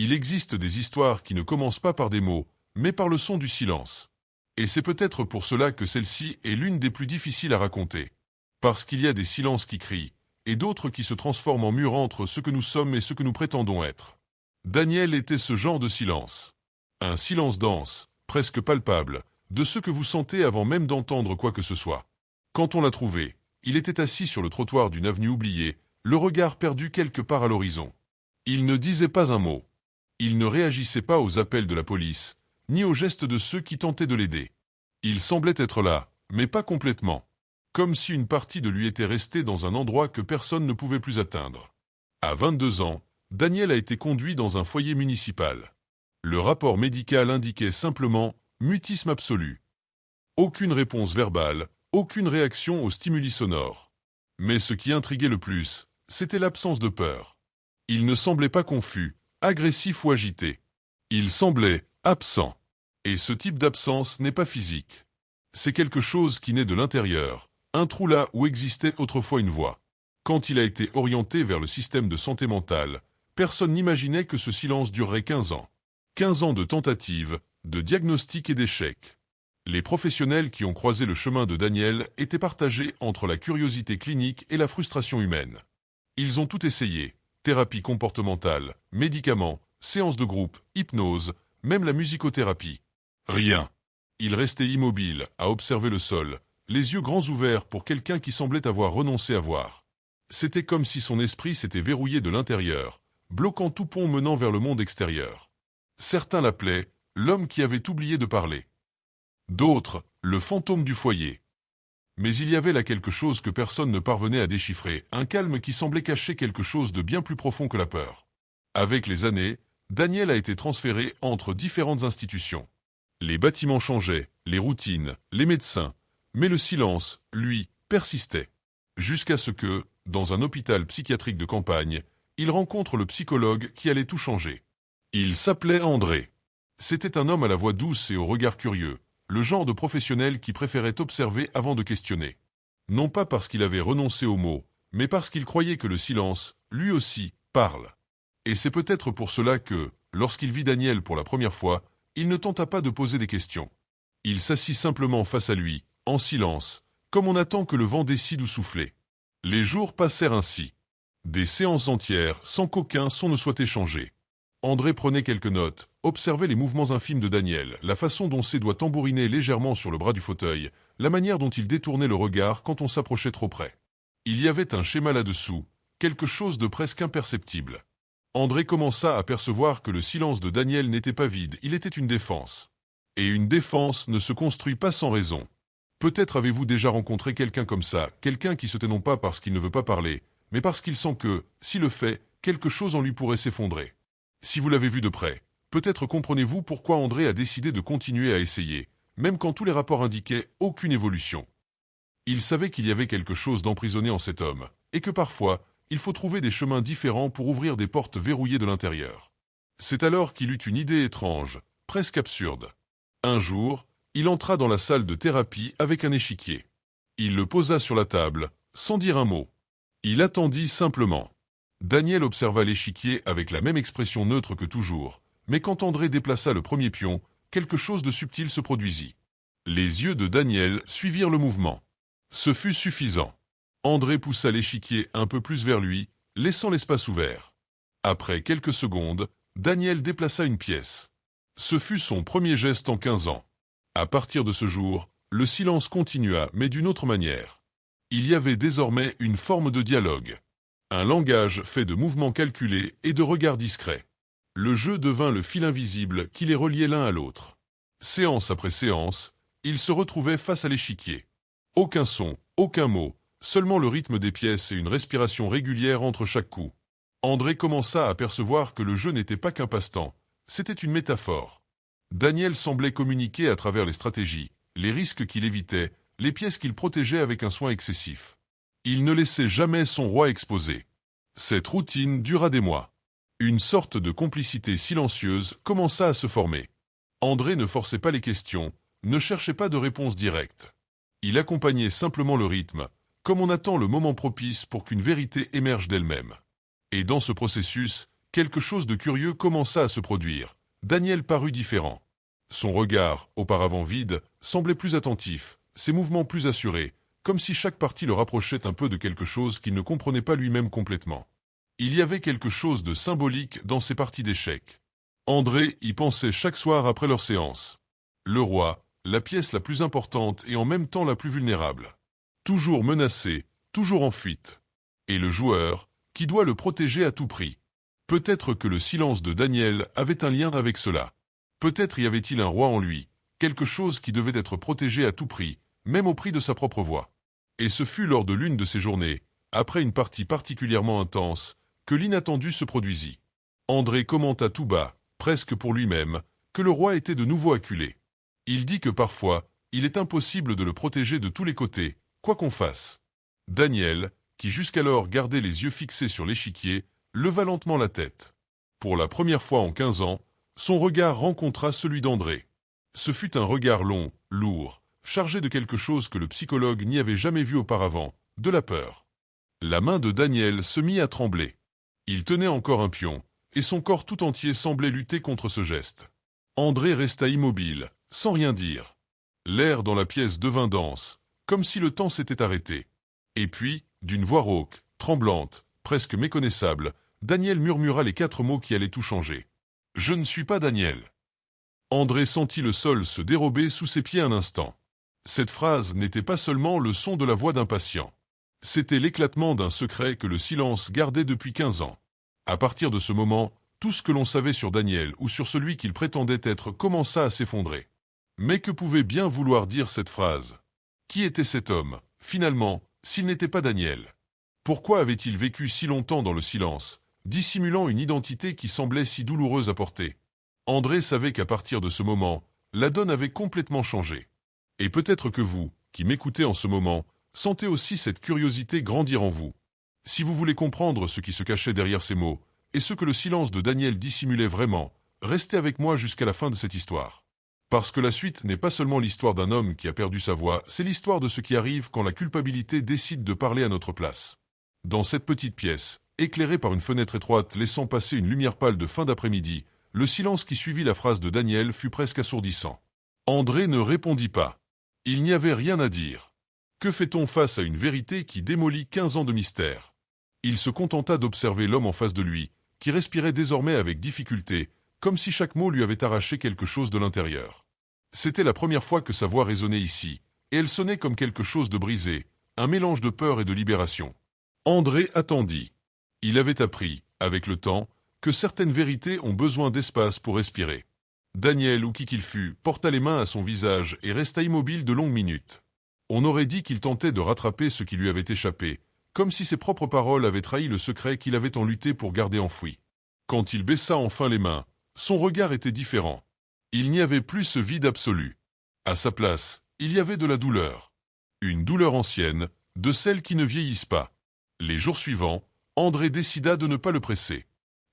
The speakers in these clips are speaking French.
Il existe des histoires qui ne commencent pas par des mots, mais par le son du silence. Et c'est peut-être pour cela que celle-ci est l'une des plus difficiles à raconter. Parce qu'il y a des silences qui crient, et d'autres qui se transforment en mur entre ce que nous sommes et ce que nous prétendons être. Daniel était ce genre de silence. Un silence dense, presque palpable, de ce que vous sentez avant même d'entendre quoi que ce soit. Quand on l'a trouvé, il était assis sur le trottoir d'une avenue oubliée, le regard perdu quelque part à l'horizon. Il ne disait pas un mot. Il ne réagissait pas aux appels de la police, ni aux gestes de ceux qui tentaient de l'aider. Il semblait être là, mais pas complètement. Comme si une partie de lui était restée dans un endroit que personne ne pouvait plus atteindre. À 22 ans, Daniel a été conduit dans un foyer municipal. Le rapport médical indiquait simplement « mutisme absolu ». Aucune réponse verbale, aucune réaction aux stimuli sonores. Mais ce qui intriguait le plus, c'était l'absence de peur. Il ne semblait pas confus, agressif ou agité. Il semblait absent. Et ce type d'absence n'est pas physique. C'est quelque chose qui naît de l'intérieur, un trou là où existait autrefois une voix. Quand il a été orienté vers le système de santé mentale, personne n'imaginait que ce silence durerait 15 ans. 15 ans de tentatives, de diagnostics et d'échecs. Les professionnels qui ont croisé le chemin de Daniel étaient partagés entre la curiosité clinique et la frustration humaine. Ils ont tout essayé, thérapie comportementale, médicaments, séances de groupe, hypnose, même la musicothérapie. Rien. Il restait immobile, à observer le sol, les yeux grands ouverts pour quelqu'un qui semblait avoir renoncé à voir. C'était comme si son esprit s'était verrouillé de l'intérieur, bloquant tout pont menant vers le monde extérieur. Certains l'appelaient « l'homme qui avait oublié de parler ». D'autres, le fantôme du foyer. Mais il y avait là quelque chose que personne ne parvenait à déchiffrer, un calme qui semblait cacher quelque chose de bien plus profond que la peur. Avec les années, Daniel a été transféré entre différentes institutions. Les bâtiments changeaient, les routines, les médecins, mais le silence, lui, persistait. Jusqu'à ce que, dans un hôpital psychiatrique de campagne, il rencontre le psychologue qui allait tout changer. Il s'appelait André. C'était un homme à la voix douce et au regard curieux, le genre de professionnel qui préférait observer avant de questionner. Non pas parce qu'il avait renoncé aux mots, mais parce qu'il croyait que le silence, lui aussi, parle. Et c'est peut-être pour cela que, lorsqu'il vit Daniel pour la première fois, il ne tenta pas de poser des questions. Il s'assit simplement face à lui, en silence, comme on attend que le vent décide où souffler. Les jours passèrent ainsi. Des séances entières, sans qu'aucun son ne soit échangé. André prenait quelques notes, observait les mouvements infimes de Daniel, la façon dont ses doigts tambourinaient légèrement sur le bras du fauteuil, la manière dont il détournait le regard quand on s'approchait trop près. Il y avait un schéma là-dessous, quelque chose de presque imperceptible. André commença à percevoir que le silence de Daniel n'était pas vide, il était une défense. Et une défense ne se construit pas sans raison. Peut-être avez-vous déjà rencontré quelqu'un comme ça, quelqu'un qui se tait non pas parce qu'il ne veut pas parler, mais parce qu'il sent que, s'il le fait, quelque chose en lui pourrait s'effondrer. Si vous l'avez vu de près, peut-être comprenez-vous pourquoi André a décidé de continuer à essayer, même quand tous les rapports indiquaient aucune évolution. Il savait qu'il y avait quelque chose d'emprisonné en cet homme, et que parfois, il faut trouver des chemins différents pour ouvrir des portes verrouillées de l'intérieur. C'est alors qu'il eut une idée étrange, presque absurde. Un jour, il entra dans la salle de thérapie avec un échiquier. Il le posa sur la table, sans dire un mot. Il attendit simplement. Daniel observa l'échiquier avec la même expression neutre que toujours, mais quand André déplaça le premier pion, quelque chose de subtil se produisit. Les yeux de Daniel suivirent le mouvement. Ce fut suffisant. André poussa l'échiquier un peu plus vers lui, laissant l'espace ouvert. Après quelques secondes, Daniel déplaça une pièce. Ce fut son premier geste en 15 ans. À partir de ce jour, le silence continua, mais d'une autre manière. Il y avait désormais une forme de dialogue. Un langage fait de mouvements calculés et de regards discrets. Le jeu devint le fil invisible qui les reliait l'un à l'autre. Séance après séance, ils se retrouvaient face à l'échiquier. Aucun son, aucun mot, seulement le rythme des pièces et une respiration régulière entre chaque coup. André commença à percevoir que le jeu n'était pas qu'un passe-temps, c'était une métaphore. Daniel semblait communiquer à travers les stratégies, les risques qu'il évitait, les pièces qu'il protégeait avec un soin excessif. Il ne laissait jamais son roi exposé. Cette routine dura des mois. Une sorte de complicité silencieuse commença à se former. André ne forçait pas les questions, ne cherchait pas de réponse directe. Il accompagnait simplement le rythme, comme on attend le moment propice pour qu'une vérité émerge d'elle-même. Et dans ce processus, quelque chose de curieux commença à se produire. Daniel parut différent. Son regard, auparavant vide, semblait plus attentif, ses mouvements plus assurés, comme si chaque partie le rapprochait un peu de quelque chose qu'il ne comprenait pas lui-même complètement. Il y avait quelque chose de symbolique dans ces parties d'échecs. André y pensait chaque soir après leur séance. Le roi, la pièce la plus importante et en même temps la plus vulnérable. Toujours menacé, toujours en fuite. Et le joueur, qui doit le protéger à tout prix. Peut-être que le silence de Daniel avait un lien avec cela. Peut-être y avait-il un roi en lui, quelque chose qui devait être protégé à tout prix, même au prix de sa propre voix. Et ce fut lors de l'une de ces journées, après une partie particulièrement intense, que l'inattendu se produisit. André commenta tout bas, presque pour lui-même, que le roi était de nouveau acculé. Il dit que parfois, il est impossible de le protéger de tous les côtés, quoi qu'on fasse. Daniel, qui jusqu'alors gardait les yeux fixés sur l'échiquier, leva lentement la tête. Pour la première fois en 15 ans, son regard rencontra celui d'André. Ce fut un regard long, lourd, chargé de quelque chose que le psychologue n'y avait jamais vu auparavant, de la peur. La main de Daniel se mit à trembler. Il tenait encore un pion, et son corps tout entier semblait lutter contre ce geste. André resta immobile, sans rien dire. L'air dans la pièce devint dense, comme si le temps s'était arrêté. Et puis, d'une voix rauque, tremblante, presque méconnaissable, Daniel murmura les 4 mots qui allaient tout changer. « Je ne suis pas Daniel ». André sentit le sol se dérober sous ses pieds un instant. Cette phrase n'était pas seulement le son de la voix d'un patient. C'était l'éclatement d'un secret que le silence gardait depuis 15 ans. À partir de ce moment, tout ce que l'on savait sur Daniel ou sur celui qu'il prétendait être commença à s'effondrer. Mais que pouvait bien vouloir dire cette phrase? Qui était cet homme, finalement, s'il n'était pas Daniel? Pourquoi avait-il vécu si longtemps dans le silence, dissimulant une identité qui semblait si douloureuse à porter? André savait qu'à partir de ce moment, la donne avait complètement changé. Et peut-être que vous, qui m'écoutez en ce moment, sentez aussi cette curiosité grandir en vous. Si vous voulez comprendre ce qui se cachait derrière ces mots, et ce que le silence de Daniel dissimulait vraiment, restez avec moi jusqu'à la fin de cette histoire. Parce que la suite n'est pas seulement l'histoire d'un homme qui a perdu sa voix, c'est l'histoire de ce qui arrive quand la culpabilité décide de parler à notre place. Dans cette petite pièce, éclairée par une fenêtre étroite laissant passer une lumière pâle de fin d'après-midi, le silence qui suivit la phrase de Daniel fut presque assourdissant. André ne répondit pas. Il n'y avait rien à dire. Que fait-on face à une vérité qui démolit 15 ans de mystère? Il se contenta d'observer l'homme en face de lui, qui respirait désormais avec difficulté, comme si chaque mot lui avait arraché quelque chose de l'intérieur. C'était la première fois que sa voix résonnait ici, et elle sonnait comme quelque chose de brisé, un mélange de peur et de libération. André attendit. Il avait appris, avec le temps, que certaines vérités ont besoin d'espace pour respirer. Daniel, ou qui qu'il fût, porta les mains à son visage et resta immobile de longues minutes. On aurait dit qu'il tentait de rattraper ce qui lui avait échappé, comme si ses propres paroles avaient trahi le secret qu'il avait tant lutté pour garder enfoui. Quand il baissa enfin les mains, son regard était différent. Il n'y avait plus ce vide absolu. À sa place, il y avait de la douleur. Une douleur ancienne, de celles qui ne vieillissent pas. Les jours suivants, André décida de ne pas le presser.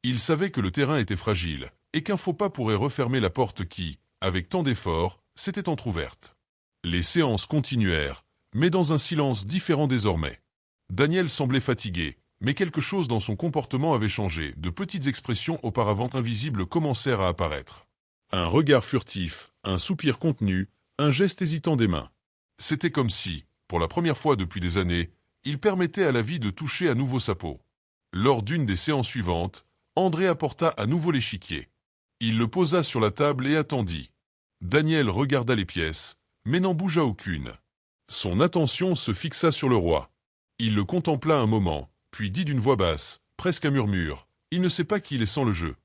Il savait que le terrain était fragile, et qu'un faux pas pourrait refermer la porte qui, avec tant d'efforts, s'était entr'ouverte. Les séances continuèrent, mais dans un silence différent désormais. Daniel semblait fatigué, mais quelque chose dans son comportement avait changé, de petites expressions auparavant invisibles commencèrent à apparaître. Un regard furtif, un soupir contenu, un geste hésitant des mains. C'était comme si, pour la première fois depuis des années, il permettait à la vie de toucher à nouveau sa peau. Lors d'une des séances suivantes, André apporta à nouveau l'échiquier. Il le posa sur la table et attendit. Daniel regarda les pièces, mais n'en bougea aucune. Son attention se fixa sur le roi. Il le contempla un moment, puis dit d'une voix basse, presque un murmure, « Il ne sait pas qu'il est sans le jeu. »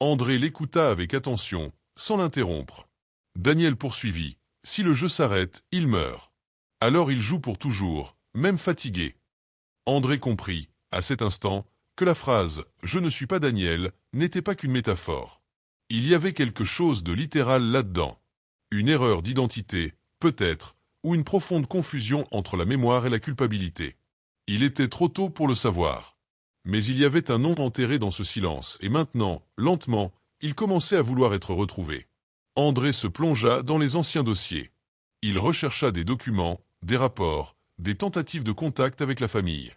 André l'écouta avec attention, sans l'interrompre. Daniel poursuivit, « Si le jeu s'arrête, il meurt. Alors il joue pour toujours, même fatigué. » André comprit, à cet instant, que la phrase « Je ne suis pas Daniel » n'était pas qu'une métaphore. Il y avait quelque chose de littéral là-dedans. Une erreur d'identité, peut-être, ou une profonde confusion entre la mémoire et la culpabilité. Il était trop tôt pour le savoir. Mais il y avait un nom enterré dans ce silence, et maintenant, lentement, il commençait à vouloir être retrouvé. André se plongea dans les anciens dossiers. Il rechercha des documents, des rapports, des tentatives de contact avec la famille.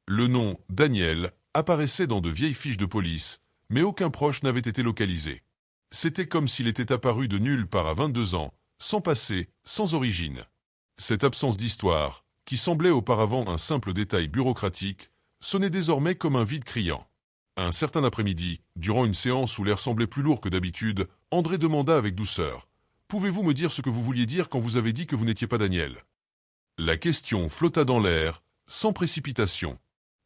Le nom, Daniel, apparaissait dans de vieilles fiches de police, mais aucun proche n'avait été localisé. C'était comme s'il était apparu de nulle part à 22 ans, sans passé, sans origine. Cette absence d'histoire, qui semblait auparavant un simple détail bureaucratique, sonnait désormais comme un vide criant. Un certain après-midi, durant une séance où l'air semblait plus lourd que d'habitude, André demanda avec douceur « Pouvez-vous me dire ce que vous vouliez dire quand vous avez dit que vous n'étiez pas Daniel ?» La question flotta dans l'air, sans précipitation.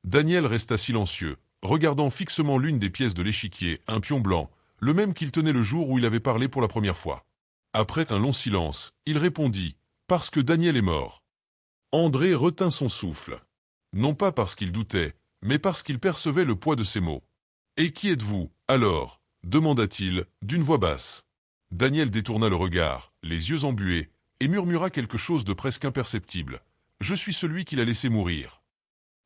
Daniel resta silencieux, regardant fixement l'une des pièces de l'échiquier, un pion blanc, le même qu'il tenait le jour où il avait parlé pour la première fois. Après un long silence, il répondit « Parce que Daniel est mort ». André retint son souffle. Non pas parce qu'il doutait, mais parce qu'il percevait le poids de ses mots. « Et qui êtes-vous, alors » demanda-t-il, d'une voix basse. Daniel détourna le regard, les yeux embués, et murmura quelque chose de presque imperceptible. « Je suis celui qu'il a laissé mourir. »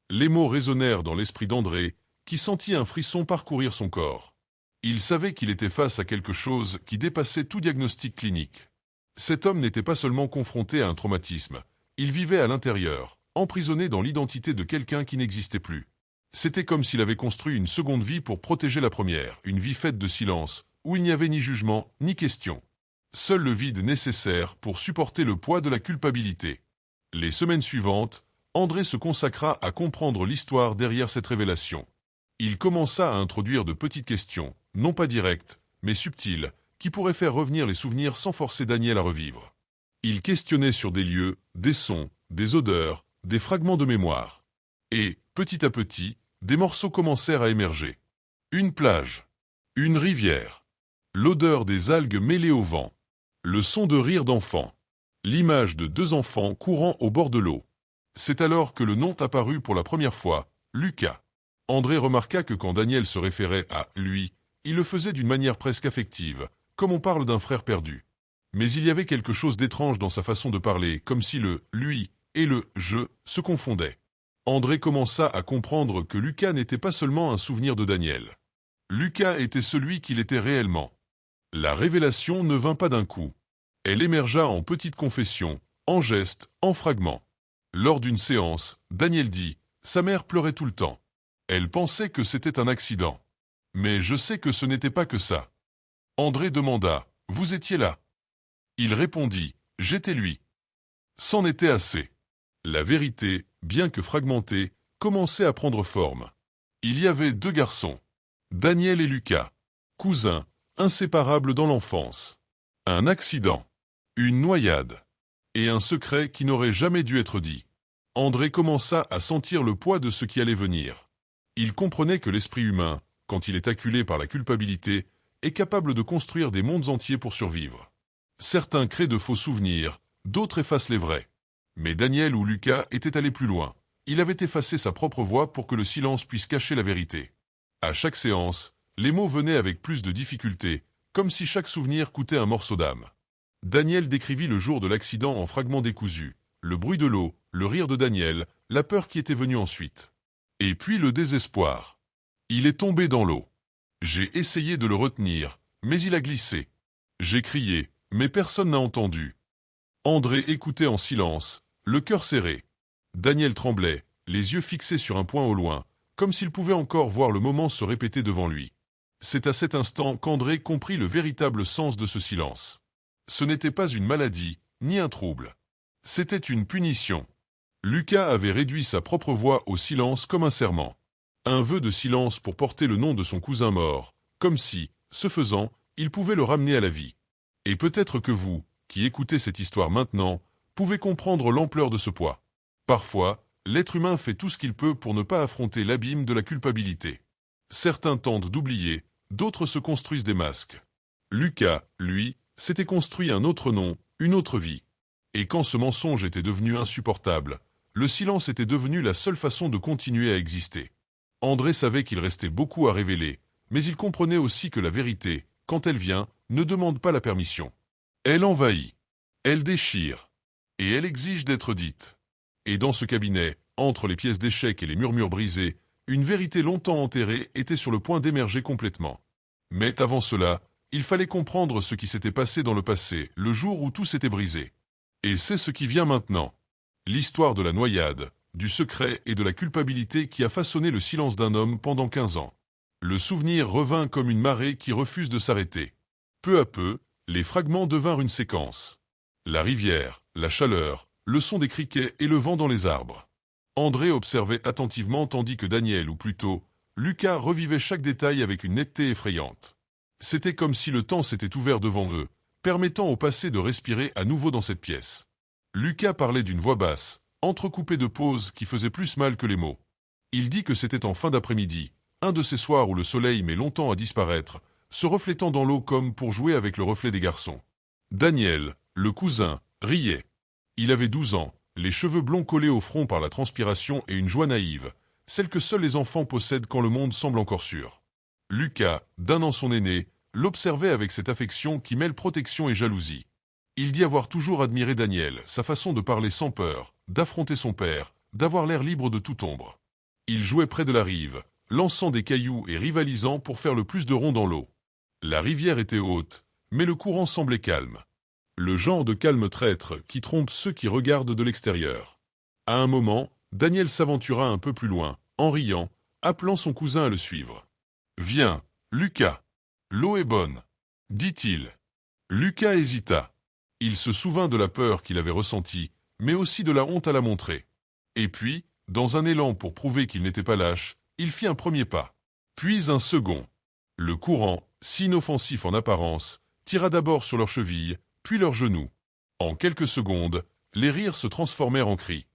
Les mots résonnèrent dans l'esprit d'André, qui sentit un frisson parcourir son corps. Il savait qu'il était face à quelque chose qui dépassait tout diagnostic clinique. Cet homme n'était pas seulement confronté à un traumatisme, il vivait à l'intérieur, emprisonné dans l'identité de quelqu'un qui n'existait plus. C'était comme s'il avait construit une seconde vie pour protéger la première, une vie faite de silence, où il n'y avait ni jugement, ni question. Seul le vide nécessaire pour supporter le poids de la culpabilité. Les semaines suivantes, André se consacra à comprendre l'histoire derrière cette révélation. Il commença à introduire de petites questions, non pas directes, mais subtiles, qui pourraient faire revenir les souvenirs sans forcer Daniel à revivre. Il questionnait sur des lieux, des sons, des odeurs, des fragments de mémoire. Et, petit à petit, des morceaux commencèrent à émerger. Une plage, une rivière, l'odeur des algues mêlées au vent, le son de rire d'enfants, l'image de deux enfants courant au bord de l'eau. C'est alors que le nom apparut pour la première fois, Lucas. André remarqua que quand Daniel se référait à « lui », il le faisait d'une manière presque affective, comme on parle d'un frère perdu. Mais il y avait quelque chose d'étrange dans sa façon de parler, comme si le « lui » et le « je » se confondaient. André commença à comprendre que Lucas n'était pas seulement un souvenir de Daniel. Lucas était celui qu'il était réellement. La révélation ne vint pas d'un coup. Elle émergea en petites confessions, en gestes, en fragments. Lors d'une séance, Daniel dit « Sa mère pleurait tout le temps. Elle pensait que c'était un accident. Mais je sais que ce n'était pas que ça. » André demanda « Vous étiez là ?» Il répondit « J'étais lui. » C'en était assez. La vérité, bien que fragmentée, commençait à prendre forme. Il y avait deux garçons, Daniel et Lucas, cousins, inséparables dans l'enfance. Un accident, une noyade, et un secret qui n'aurait jamais dû être dit. André commença à sentir le poids de ce qui allait venir. Il comprenait que l'esprit humain, quand il est acculé par la culpabilité, est capable de construire des mondes entiers pour survivre. Certains créent de faux souvenirs, d'autres effacent les vrais. Mais Daniel ou Lucas étaient allés plus loin. Il avait effacé sa propre voix pour que le silence puisse cacher la vérité. À chaque séance, les mots venaient avec plus de difficulté, comme si chaque souvenir coûtait un morceau d'âme. Daniel décrivit le jour de l'accident en fragments décousus, le bruit de l'eau, le rire de Daniel, la peur qui était venue ensuite. Et puis le désespoir. Il est tombé dans l'eau. J'ai essayé de le retenir, mais il a glissé. J'ai crié, mais personne n'a entendu. André écoutait en silence, le cœur serré. Daniel tremblait, les yeux fixés sur un point au loin, comme s'il pouvait encore voir le moment se répéter devant lui. C'est à cet instant qu'André comprit le véritable sens de ce silence. Ce n'était pas une maladie, ni un trouble. C'était une punition. Lucas avait réduit sa propre voix au silence comme un serment. Un vœu de silence pour porter le nom de son cousin mort, comme si, ce faisant, il pouvait le ramener à la vie. Et peut-être que vous, qui écoutez cette histoire maintenant, pouvez comprendre l'ampleur de ce poids. Parfois, l'être humain fait tout ce qu'il peut pour ne pas affronter l'abîme de la culpabilité. Certains tentent d'oublier, d'autres se construisent des masques. Lucas, lui, s'était construit un autre nom, une autre vie. Et quand ce mensonge était devenu insupportable, le silence était devenu la seule façon de continuer à exister. André savait qu'il restait beaucoup à révéler, mais il comprenait aussi que la vérité, quand elle vient, ne demande pas la permission. Elle envahit, elle déchire, et elle exige d'être dite. Et dans ce cabinet, entre les pièces d'échecs et les murmures brisés, une vérité longtemps enterrée était sur le point d'émerger complètement. Mais avant cela, il fallait comprendre ce qui s'était passé dans le passé, le jour où tout s'était brisé. Et c'est ce qui vient maintenant. L'histoire de la noyade, du secret et de la culpabilité qui a façonné le silence d'un homme pendant 15 ans. Le souvenir revint comme une marée qui refuse de s'arrêter. Peu à peu, les fragments devinrent une séquence. La rivière, la chaleur, le son des criquets et le vent dans les arbres. André observait attentivement tandis que Daniel, ou plutôt, Lucas revivait chaque détail avec une netteté effrayante. C'était comme si le temps s'était ouvert devant eux, permettant au passé de respirer à nouveau dans cette pièce. Lucas parlait d'une voix basse, entrecoupée de pauses qui faisaient plus mal que les mots. Il dit que c'était en fin d'après-midi, un de ces soirs où le soleil met longtemps à disparaître, se reflétant dans l'eau comme pour jouer avec le reflet des garçons. Daniel, le cousin, riait. Il avait 12 ans, les cheveux blonds collés au front par la transpiration et une joie naïve, celle que seuls les enfants possèdent quand le monde semble encore sûr. Lucas, d'un an son aîné, l'observait avec cette affection qui mêle protection et jalousie. Il dit avoir toujours admiré Daniel, sa façon de parler sans peur, d'affronter son père, d'avoir l'air libre de toute ombre. Il jouait près de la rive, lançant des cailloux et rivalisant pour faire le plus de ronds dans l'eau. La rivière était haute, mais le courant semblait calme. Le genre de calme traître qui trompe ceux qui regardent de l'extérieur. À un moment, Daniel s'aventura un peu plus loin, en riant, appelant son cousin à le suivre. « Viens, Lucas. L'eau est bonne, » dit-il. Lucas hésita. Il se souvint de la peur qu'il avait ressentie, mais aussi de la honte à la montrer. Et puis, dans un élan pour prouver qu'il n'était pas lâche, il fit un premier pas. Puis un second. Le courant, si inoffensif en apparence, tira d'abord sur leurs chevilles, puis leurs genoux. En quelques secondes, les rires se transformèrent en cris.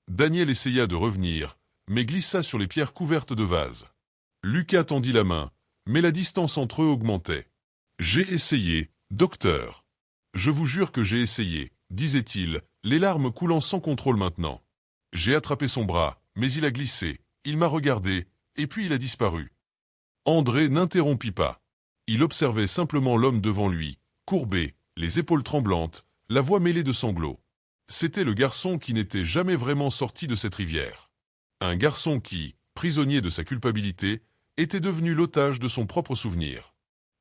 Daniel essaya de revenir, mais glissa sur les pierres couvertes de vases. Lucas tendit la main, mais la distance entre eux augmentait. « J'ai essayé, docteur. Je vous jure que j'ai essayé, » disait-il, les larmes coulant sans contrôle maintenant. J'ai attrapé son bras, mais il a glissé, il m'a regardé, et puis il a disparu. André n'interrompit pas. Il observait simplement l'homme devant lui, courbé, les épaules tremblantes, la voix mêlée de sanglots. C'était le garçon qui n'était jamais vraiment sorti de cette rivière. Un garçon qui, prisonnier de sa culpabilité, était devenu l'otage de son propre souvenir.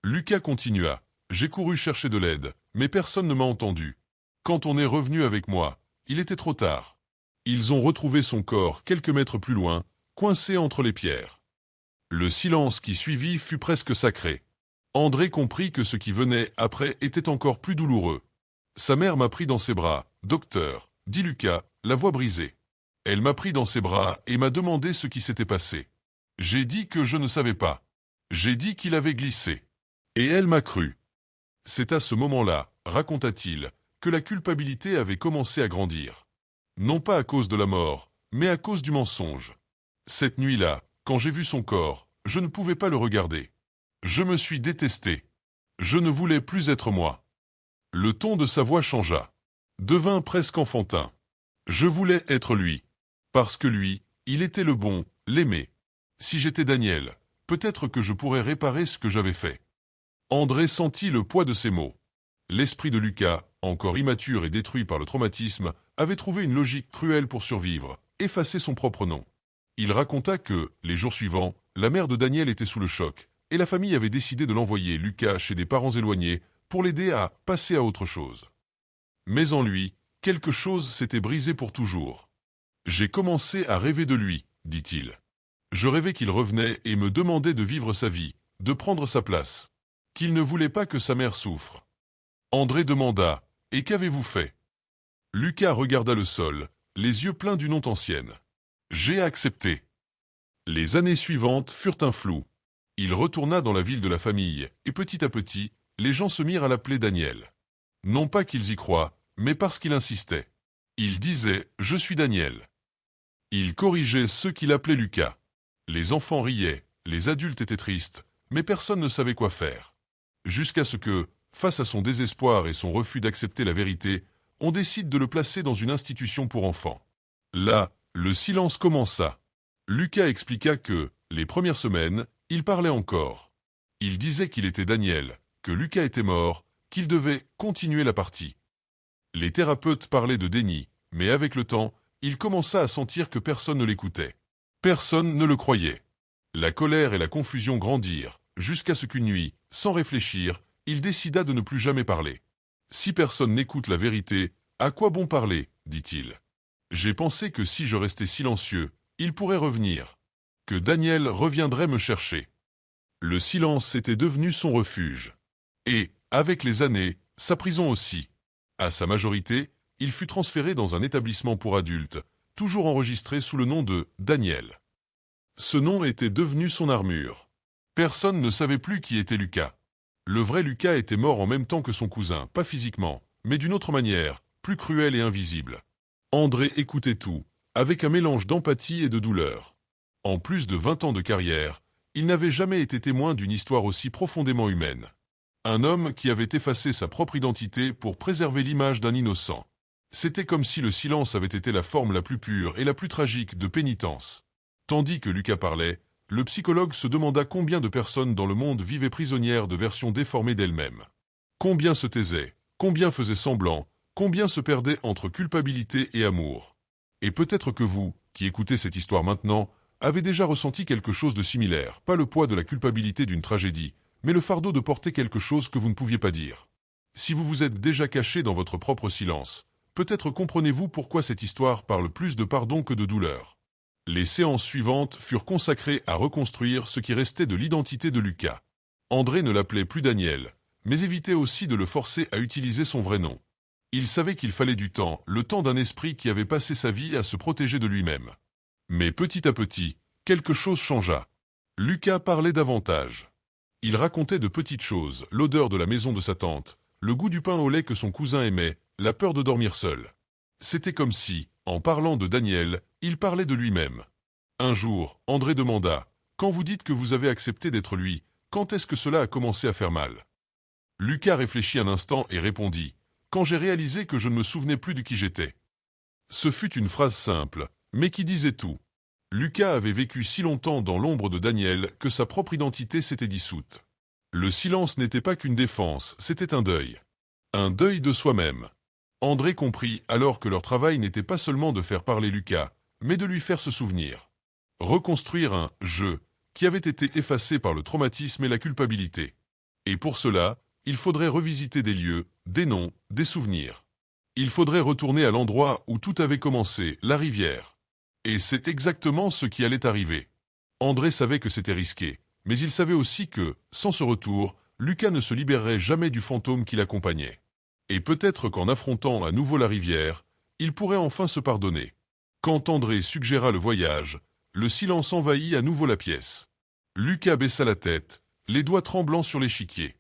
Lucas continua. « J'ai couru chercher de l'aide, mais personne ne m'a entendu. Quand on est revenu avec moi, il était trop tard. Ils ont retrouvé son corps quelques mètres plus loin, coincé entre les pierres. » Le silence qui suivit fut presque sacré. André comprit que ce qui venait après était encore plus douloureux. « Sa mère m'a pris dans ses bras, docteur, » dit Lucas, la voix brisée. Elle m'a pris dans ses bras et m'a demandé ce qui s'était passé. J'ai dit que je ne savais pas. J'ai dit qu'il avait glissé. Et elle m'a cru. C'est à ce moment-là, raconta-t-il, que la culpabilité avait commencé à grandir. Non pas à cause de la mort, mais à cause du mensonge. Cette nuit-là, quand j'ai vu son corps, je ne pouvais pas le regarder. Je me suis détesté. Je ne voulais plus être moi. Le ton de sa voix changea. Devint presque enfantin. Je voulais être lui. Parce que lui, il était le bon, l'aimé. Si j'étais Daniel, peut-être que je pourrais réparer ce que j'avais fait. André sentit le poids de ces mots. L'esprit de Lucas, encore immature et détruit par le traumatisme, avait trouvé une logique cruelle pour survivre, effacer son propre nom. Il raconta que, les jours suivants, la mère de Daniel était sous le choc, et la famille avait décidé de l'envoyer, Lucas, chez des parents éloignés, pour l'aider à passer à autre chose. Mais en lui, quelque chose s'était brisé pour toujours. « J'ai commencé à rêver de lui, » dit-il. Je rêvais qu'il revenait et me demandait de vivre sa vie, de prendre sa place. Qu'il ne voulait pas que sa mère souffre. André demanda « Et qu'avez-vous fait ?» Lucas regarda le sol, les yeux pleins d'une honte ancienne. « J'ai accepté. » Les années suivantes furent un flou. Il retourna dans la ville de la famille, et petit à petit, les gens se mirent à l'appeler Daniel. Non pas qu'ils y croient, mais parce qu'il insistait. Il disait « Je suis Daniel ». Il corrigeait ceux qui l'appelaient Lucas. Les enfants riaient, les adultes étaient tristes, mais personne ne savait quoi faire. Jusqu'à ce que, face à son désespoir et son refus d'accepter la vérité, on décide de le placer dans une institution pour enfants. Là, le silence commença. Lucas expliqua que, les premières semaines, il parlait encore. Il disait qu'il était Daniel, que Lucas était mort, qu'il devait continuer la partie. Les thérapeutes parlaient de déni, mais avec le temps, il commença à sentir que personne ne l'écoutait. Personne ne le croyait. La colère et la confusion grandirent, jusqu'à ce qu'une nuit, sans réfléchir, il décida de ne plus jamais parler. « Si personne n'écoute la vérité, à quoi bon parler ?» dit-il. « J'ai pensé que si je restais silencieux, il pourrait revenir. Que Daniel reviendrait me chercher. Le silence était devenu son refuge. Et, avec les années, sa prison aussi. À sa majorité, il fut transféré dans un établissement pour adultes, toujours enregistré sous le nom de Daniel. Ce nom était devenu son armure. Personne ne savait plus qui était Lucas. Le vrai Lucas était mort en même temps que son cousin, pas physiquement, mais d'une autre manière, plus cruelle et invisible. André écoutait tout, avec un mélange d'empathie et de douleur. En plus de 20 ans de carrière, il n'avait jamais été témoin d'une histoire aussi profondément humaine. Un homme qui avait effacé sa propre identité pour préserver l'image d'un innocent. C'était comme si le silence avait été la forme la plus pure et la plus tragique de pénitence. Tandis que Lucas parlait, le psychologue se demanda combien de personnes dans le monde vivaient prisonnières de versions déformées d'elles-mêmes. Combien se taisaient, combien faisaient semblant, combien se perdaient entre culpabilité et amour. Et peut-être que vous, qui écoutez cette histoire maintenant, avez déjà ressenti quelque chose de similaire, pas le poids de la culpabilité d'une tragédie, mais le fardeau de porter quelque chose que vous ne pouviez pas dire. Si vous vous êtes déjà caché dans votre propre silence, peut-être comprenez-vous pourquoi cette histoire parle plus de pardon que de douleur. Les séances suivantes furent consacrées à reconstruire ce qui restait de l'identité de Lucas. André ne l'appelait plus Daniel, mais évitait aussi de le forcer à utiliser son vrai nom. Il savait qu'il fallait du temps, le temps d'un esprit qui avait passé sa vie à se protéger de lui-même. Mais petit à petit, quelque chose changea. Lucas parlait davantage. Il racontait de petites choses, l'odeur de la maison de sa tante, le goût du pain au lait que son cousin aimait, la peur de dormir seul. C'était comme si, en parlant de Daniel, il parlait de lui-même. Un jour, André demanda « Quand vous dites que vous avez accepté d'être lui, quand est-ce que cela a commencé à faire mal ?» Lucas réfléchit un instant et répondit « Quand j'ai réalisé que je ne me souvenais plus de qui j'étais. » Ce fut une phrase simple, mais qui disait tout. Lucas avait vécu si longtemps dans l'ombre de Daniel que sa propre identité s'était dissoute. Le silence n'était pas qu'une défense, c'était un deuil. Un deuil de soi-même. André comprit alors que leur travail n'était pas seulement de faire parler Lucas, mais de lui faire se souvenir. Reconstruire un « je » qui avait été effacé par le traumatisme et la culpabilité. Et pour cela, il faudrait revisiter des lieux, des noms, des souvenirs. Il faudrait retourner à l'endroit où tout avait commencé, la rivière. Et c'est exactement ce qui allait arriver. André savait que c'était risqué, mais il savait aussi que, sans ce retour, Lucas ne se libérerait jamais du fantôme qui l'accompagnait. Et peut-être qu'en affrontant à nouveau la rivière, il pourrait enfin se pardonner. Quand André suggéra le voyage, le silence envahit à nouveau la pièce. Lucas baissa la tête, les doigts tremblants sur l'échiquier.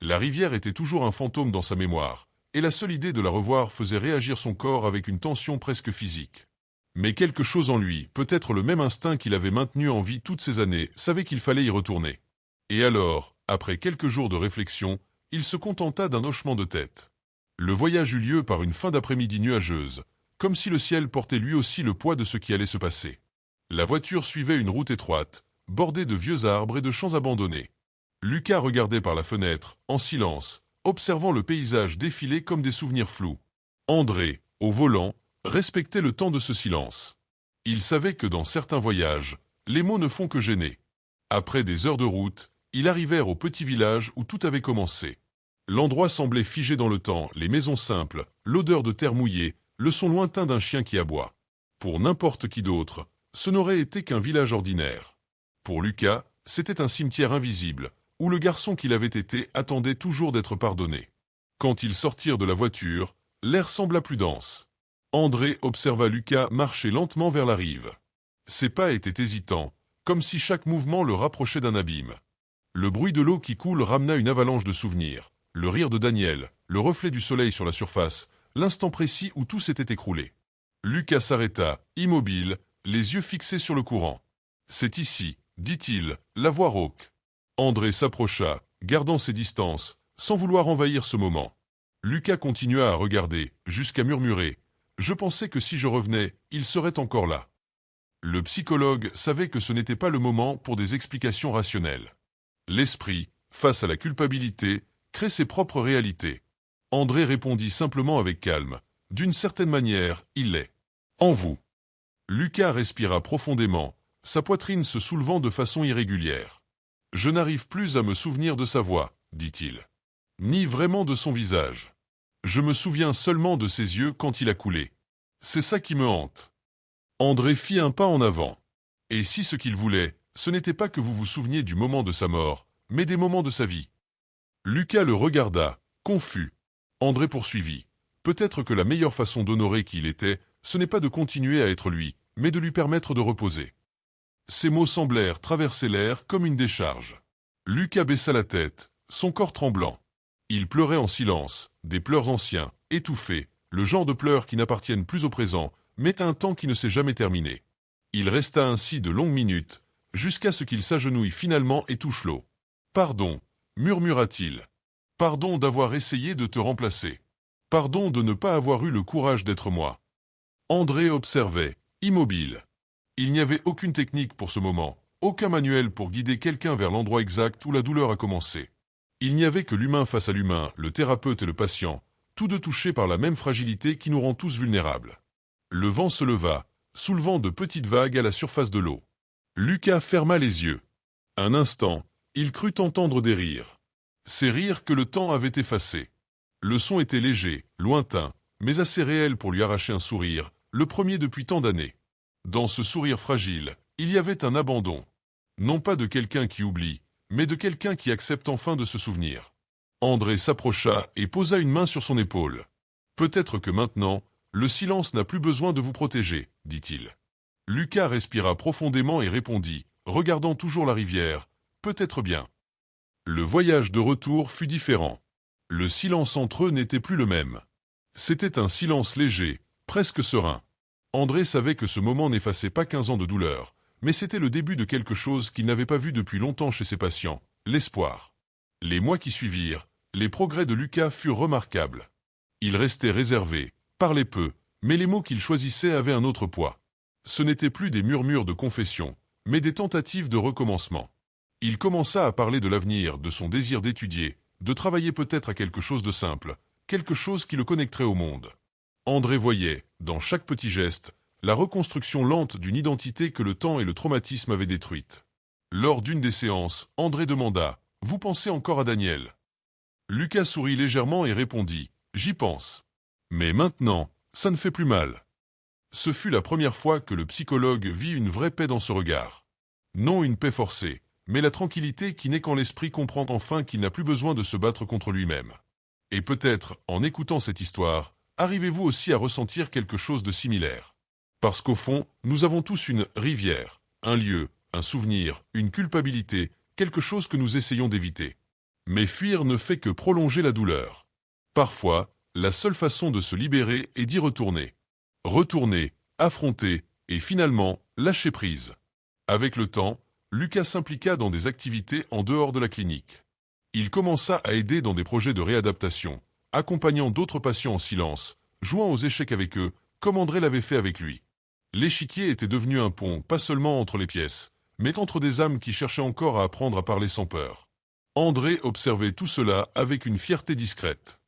La rivière était toujours un fantôme dans sa mémoire, et la seule idée de la revoir faisait réagir son corps avec une tension presque physique. Mais quelque chose en lui, peut-être le même instinct qu'il avait maintenu en vie toutes ces années, savait qu'il fallait y retourner. Et alors, après quelques jours de réflexion, il se contenta d'un hochement de tête. Le voyage eut lieu par une fin d'après-midi nuageuse, comme si le ciel portait lui aussi le poids de ce qui allait se passer. La voiture suivait une route étroite, bordée de vieux arbres et de champs abandonnés. Lucas regardait par la fenêtre, en silence, observant le paysage défiler comme des souvenirs flous. André, au volant, respectait le temps de ce silence. Il savait que dans certains voyages, les mots ne font que gêner. Après des heures de route, ils arrivèrent au petit village où tout avait commencé. L'endroit semblait figé dans le temps, les maisons simples, l'odeur de terre mouillée, le son lointain d'un chien qui aboie. Pour n'importe qui d'autre, ce n'aurait été qu'un village ordinaire. Pour Lucas, c'était un cimetière invisible, où le garçon qu'il avait été attendait toujours d'être pardonné. Quand ils sortirent de la voiture, l'air sembla plus dense. André observa Lucas marcher lentement vers la rive. Ses pas étaient hésitants, comme si chaque mouvement le rapprochait d'un abîme. Le bruit de l'eau qui coule ramena une avalanche de souvenirs. Le rire de Daniel, le reflet du soleil sur la surface, l'instant précis où tout s'était écroulé. Lucas s'arrêta, immobile, les yeux fixés sur le courant. « C'est ici, dit-il, la voix rauque. » André s'approcha, gardant ses distances, sans vouloir envahir ce moment. Lucas continua à regarder, jusqu'à murmurer « Je pensais que si je revenais, il serait encore là. » Le psychologue savait que ce n'était pas le moment pour des explications rationnelles. L'esprit, face à la culpabilité, crée ses propres réalités. André répondit simplement avec calme. « D'une certaine manière, il l'est. En vous. » Lucas respira profondément, sa poitrine se soulevant de façon irrégulière. « Je n'arrive plus à me souvenir de sa voix, dit-il. Ni vraiment de son visage. Je me souviens seulement de ses yeux quand il a coulé. C'est ça qui me hante. » André fit un pas en avant. Et si ce qu'il voulait, ce n'était pas que vous vous souveniez du moment de sa mort, mais des moments de sa vie. Lucas le regarda, confus. André poursuivit. Peut-être que la meilleure façon d'honorer qui il était, ce n'est pas de continuer à être lui, mais de lui permettre de reposer. Ces mots semblèrent traverser l'air comme une décharge. Lucas baissa la tête, son corps tremblant. Il pleurait en silence, des pleurs anciens, étouffés, le genre de pleurs qui n'appartiennent plus au présent, mais à un temps qui ne s'est jamais terminé. Il resta ainsi de longues minutes, jusqu'à ce qu'il s'agenouille finalement et touche l'eau. « Pardon, murmura-t-il. Pardon d'avoir essayé de te remplacer. Pardon de ne pas avoir eu le courage d'être moi. » André observait, immobile. Il n'y avait aucune technique pour ce moment, aucun manuel pour guider quelqu'un vers l'endroit exact où la douleur a commencé. Il n'y avait que l'humain face à l'humain, le thérapeute et le patient, tous deux touchés par la même fragilité qui nous rend tous vulnérables. Le vent se leva, soulevant de petites vagues à la surface de l'eau. Lucas ferma les yeux. Un instant, il crut entendre des rires. Ces rires que le temps avait effacés. Le son était léger, lointain, mais assez réel pour lui arracher un sourire, le premier depuis tant d'années. Dans ce sourire fragile, il y avait un abandon. Non pas de quelqu'un qui oublie, mais de quelqu'un qui accepte enfin de se souvenir. André s'approcha et posa une main sur son épaule. « Peut-être que maintenant, le silence n'a plus besoin de vous protéger, dit-il. » Lucas respira profondément et répondit, regardant toujours la rivière, « Peut-être bien. » Le voyage de retour fut différent. Le silence entre eux n'était plus le même. C'était un silence léger, presque serein. André savait que ce moment n'effaçait pas 15 ans de douleur, mais c'était le début de quelque chose qu'il n'avait pas vu depuis longtemps chez ses patients, l'espoir. Les mois qui suivirent, les progrès de Lucas furent remarquables. Il restait réservé, parlait peu, mais les mots qu'il choisissait avaient un autre poids. Ce n'étaient plus des murmures de confession, mais des tentatives de recommencement. Il commença à parler de l'avenir, de son désir d'étudier, de travailler peut-être à quelque chose de simple, quelque chose qui le connecterait au monde. André voyait, dans chaque petit geste, la reconstruction lente d'une identité que le temps et le traumatisme avaient détruite. Lors d'une des séances, André demanda « Vous pensez encore à Daniel ?» Lucas sourit légèrement et répondit « J'y pense. Mais maintenant, ça ne fait plus mal. » Ce fut la première fois que le psychologue vit une vraie paix dans ce regard. Non une paix forcée, mais la tranquillité qui naît quand l'esprit comprend enfin qu'il n'a plus besoin de se battre contre lui-même. Et peut-être, en écoutant cette histoire, arrivez-vous aussi à ressentir quelque chose de similaire. Parce qu'au fond, nous avons tous une rivière, un lieu, un souvenir, une culpabilité, quelque chose que nous essayons d'éviter. Mais fuir ne fait que prolonger la douleur. Parfois, la seule façon de se libérer est d'y retourner. Retourner, affronter, et finalement, lâcher prise. Avec le temps, Lucas s'impliqua dans des activités en dehors de la clinique. Il commença à aider dans des projets de réadaptation, accompagnant d'autres patients en silence, jouant aux échecs avec eux, comme André l'avait fait avec lui. L'échiquier était devenu un pont, pas seulement entre les pièces, mais entre des âmes qui cherchaient encore à apprendre à parler sans peur. André observait tout cela avec une fierté discrète.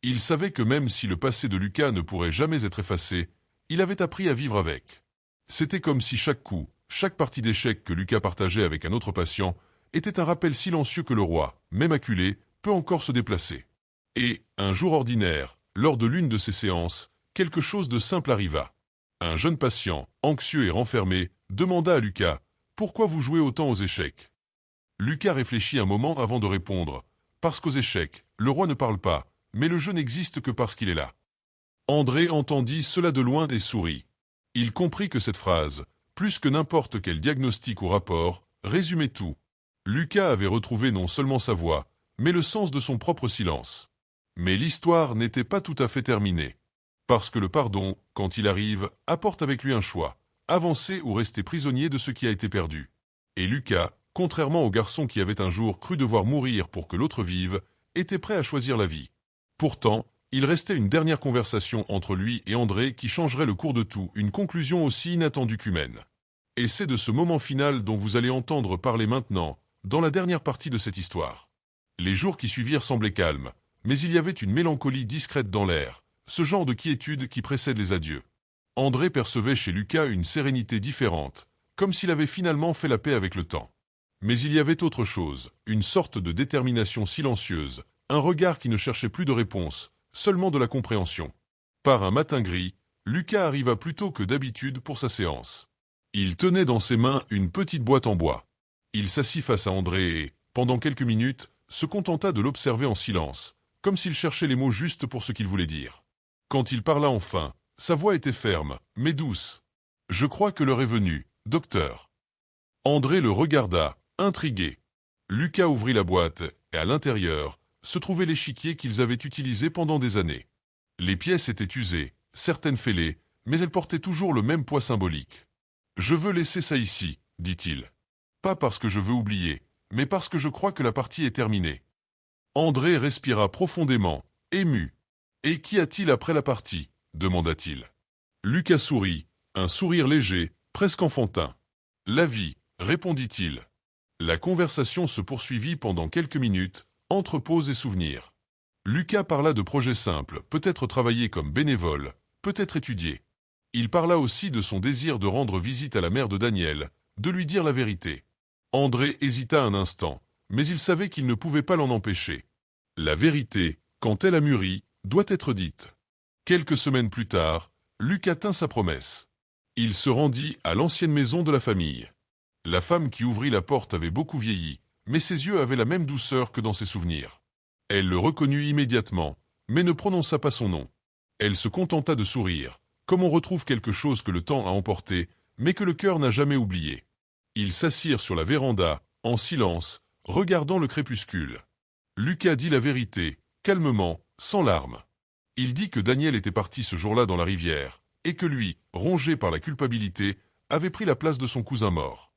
Il savait que même si le passé de Lucas ne pourrait jamais être effacé, il avait appris à vivre avec. C'était comme si chaque coup, chaque partie d'échec que Lucas partageait avec un autre patient, était un rappel silencieux que le roi, même acculé, peut encore se déplacer. Et, un jour ordinaire, lors de l'une de ces séances, quelque chose de simple arriva. Un jeune patient, anxieux et renfermé, demanda à Lucas « Pourquoi vous jouez autant aux échecs ?» Lucas réfléchit un moment avant de répondre « Parce qu'aux échecs, le roi ne parle pas, mais le jeu n'existe que parce qu'il est là. » André entendit cela de loin et sourit. Il comprit que cette phrase, plus que n'importe quel diagnostic ou rapport, résumait tout. Lucas avait retrouvé non seulement sa voix, mais le sens de son propre silence. Mais l'histoire n'était pas tout à fait terminée. Parce que le pardon, quand il arrive, apporte avec lui un choix, avancer ou rester prisonnier de ce qui a été perdu. Et Lucas, contrairement au garçon qui avait un jour cru devoir mourir pour que l'autre vive, était prêt à choisir la vie. Pourtant, il restait une dernière conversation entre lui et André qui changerait le cours de tout, une conclusion aussi inattendue qu'humaine. Et c'est de ce moment final dont vous allez entendre parler maintenant, dans la dernière partie de cette histoire. Les jours qui suivirent semblaient calmes, mais il y avait une mélancolie discrète dans l'air, ce genre de quiétude qui précède les adieux. André percevait chez Lucas une sérénité différente, comme s'il avait finalement fait la paix avec le temps. Mais il y avait autre chose, une sorte de détermination silencieuse, un regard qui ne cherchait plus de réponse, seulement de la compréhension. Par un matin gris, Lucas arriva plus tôt que d'habitude pour sa séance. Il tenait dans ses mains une petite boîte en bois. Il s'assit face à André et, pendant quelques minutes, se contenta de l'observer en silence, comme s'il cherchait les mots justes pour ce qu'il voulait dire. Quand il parla enfin, sa voix était ferme, mais douce. « Je crois que l'heure est venue, docteur. » André le regarda, intrigué. Lucas ouvrit la boîte, et à l'intérieur, se trouvait l'échiquier qu'ils avaient utilisé pendant des années. Les pièces étaient usées, certaines fêlées, mais elles portaient toujours le même poids symbolique. « Je veux laisser ça ici, » dit-il. « Pas parce que je veux oublier, mais parce que je crois que la partie est terminée. » André respira profondément, ému. « Et qu'y a-t-il après la partie ?» demanda-t-il. Lucas sourit, un sourire léger, presque enfantin. « La vie, » répondit-il. La conversation se poursuivit pendant quelques minutes, entre pauses et souvenirs. Lucas parla de projets simples, peut-être travailler comme bénévole, peut-être étudier. Il parla aussi de son désir de rendre visite à la mère de Daniel, de lui dire la vérité. André hésita un instant, mais il savait qu'il ne pouvait pas l'en empêcher. La vérité, quand elle a mûri, doit être dite. Quelques semaines plus tard, Lucas tint sa promesse. Il se rendit à l'ancienne maison de la famille. La femme qui ouvrit la porte avait beaucoup vieilli, mais ses yeux avaient la même douceur que dans ses souvenirs. Elle le reconnut immédiatement, mais ne prononça pas son nom. Elle se contenta de sourire, comme on retrouve quelque chose que le temps a emporté, mais que le cœur n'a jamais oublié. Ils s'assirent sur la véranda, en silence, regardant le crépuscule. Lucas dit la vérité, calmement, sans larmes. Il dit que Daniel était parti ce jour-là dans la rivière, et que lui, rongé par la culpabilité, avait pris la place de son cousin mort.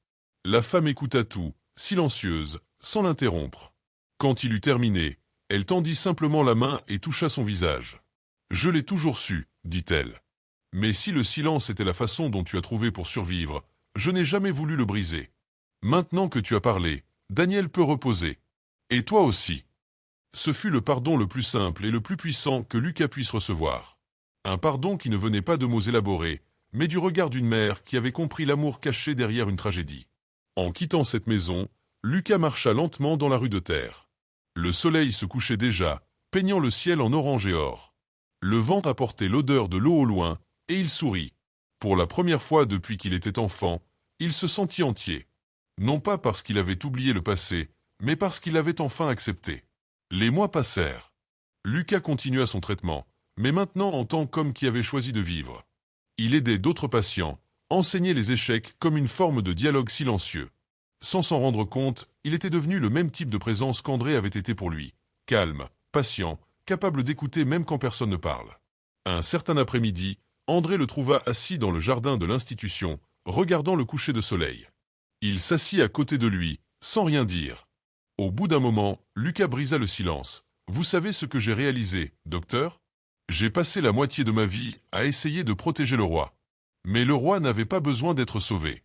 La femme écouta tout, silencieuse, sans l'interrompre. Quand il eut terminé, elle tendit simplement la main et toucha son visage. « Je l'ai toujours su, » dit-elle. « Mais si le silence était la façon dont tu as trouvé pour survivre, je n'ai jamais voulu le briser. Maintenant que tu as parlé, Daniel peut reposer. Et toi aussi. » Ce fut le pardon le plus simple et le plus puissant que Lucas puisse recevoir. Un pardon qui ne venait pas de mots élaborés, mais du regard d'une mère qui avait compris l'amour caché derrière une tragédie. En quittant cette maison, Lucas marcha lentement dans la rue de terre. Le soleil se couchait déjà, peignant le ciel en orange et or. Le vent apportait l'odeur de l'eau au loin, et il sourit. Pour la première fois depuis qu'il était enfant, il se sentit entier. Non pas parce qu'il avait oublié le passé, mais parce qu'il l'avait enfin accepté. Les mois passèrent. Lucas continua son traitement, mais maintenant en tant qu'homme qui avait choisi de vivre. Il aidait d'autres patients, enseignait les échecs comme une forme de dialogue silencieux. Sans s'en rendre compte, il était devenu le même type de présence qu'André avait été pour lui. Calme, patient, capable d'écouter même quand personne ne parle. Un certain après-midi, André le trouva assis dans le jardin de l'institution, regardant le coucher de soleil. Il s'assit à côté de lui, sans rien dire. Au bout d'un moment, Lucas brisa le silence. « Vous savez ce que j'ai réalisé, docteur ? J'ai passé la moitié de ma vie à essayer de protéger le roi. Mais le roi n'avait pas besoin d'être sauvé.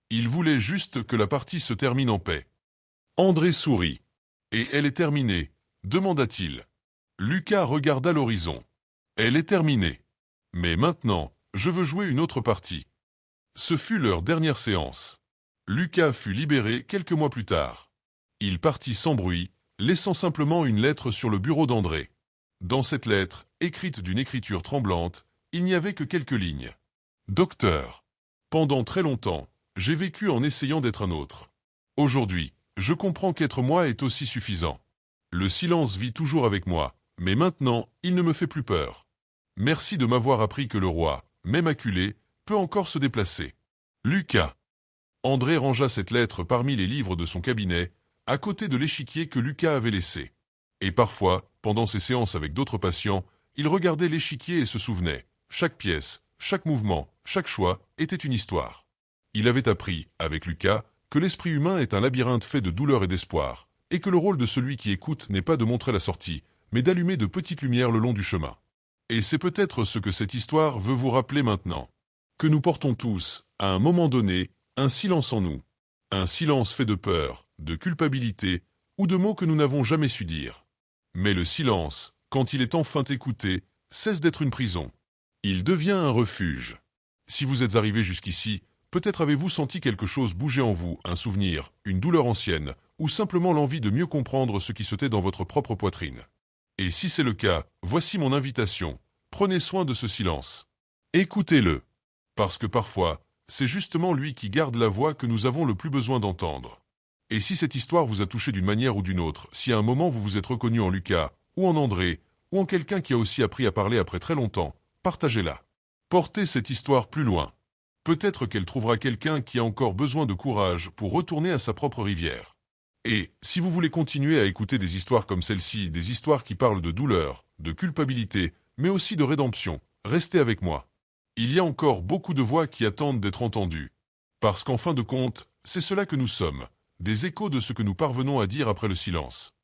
Il voulait juste que la partie se termine en paix. » André sourit. « Et elle est terminée ?» demanda-t-il. Lucas regarda l'horizon. « Elle est terminée. Mais maintenant, je veux jouer une autre partie. » Ce fut leur dernière séance. Lucas fut libéré quelques mois plus tard. Il partit sans bruit, laissant simplement une lettre sur le bureau d'André. Dans cette lettre, écrite d'une écriture tremblante, il n'y avait que quelques lignes. « Docteur, pendant très longtemps, j'ai vécu en essayant d'être un autre. Aujourd'hui, je comprends qu'être moi est aussi suffisant. Le silence vit toujours avec moi, mais maintenant, il ne me fait plus peur. Merci de m'avoir appris que le roi, même acculé, peut encore se déplacer. Lucas. » André rangea cette lettre parmi les livres de son cabinet, à côté de l'échiquier que Lucas avait laissé. Et parfois, pendant ses séances avec d'autres patients, il regardait l'échiquier et se souvenait. Chaque pièce, chaque mouvement, chaque choix était une histoire. Il avait appris, avec Lucas, que l'esprit humain est un labyrinthe fait de douleur et d'espoir, et que le rôle de celui qui écoute n'est pas de montrer la sortie, mais d'allumer de petites lumières le long du chemin. Et c'est peut-être ce que cette histoire veut vous rappeler maintenant. Que nous portons tous, à un moment donné, un silence en nous. Un silence fait de peur, de culpabilité, ou de mots que nous n'avons jamais su dire. Mais le silence, quand il est enfin écouté, cesse d'être une prison. Il devient un refuge. Si vous êtes arrivé jusqu'ici, peut-être avez-vous senti quelque chose bouger en vous, un souvenir, une douleur ancienne, ou simplement l'envie de mieux comprendre ce qui se tait dans votre propre poitrine. Et si c'est le cas, voici mon invitation. Prenez soin de ce silence. Écoutez-le. Parce que parfois, c'est justement lui qui garde la voix que nous avons le plus besoin d'entendre. Et si cette histoire vous a touché d'une manière ou d'une autre, si à un moment vous vous êtes reconnu en Lucas, ou en André, ou en quelqu'un qui a aussi appris à parler après très longtemps, partagez-la. Portez cette histoire plus loin. Peut-être qu'elle trouvera quelqu'un qui a encore besoin de courage pour retourner à sa propre rivière. Et, si vous voulez continuer à écouter des histoires comme celle-ci, des histoires qui parlent de douleur, de culpabilité, mais aussi de rédemption, restez avec moi. Il y a encore beaucoup de voix qui attendent d'être entendues. Parce qu'en fin de compte, c'est cela que nous sommes, des échos de ce que nous parvenons à dire après le silence.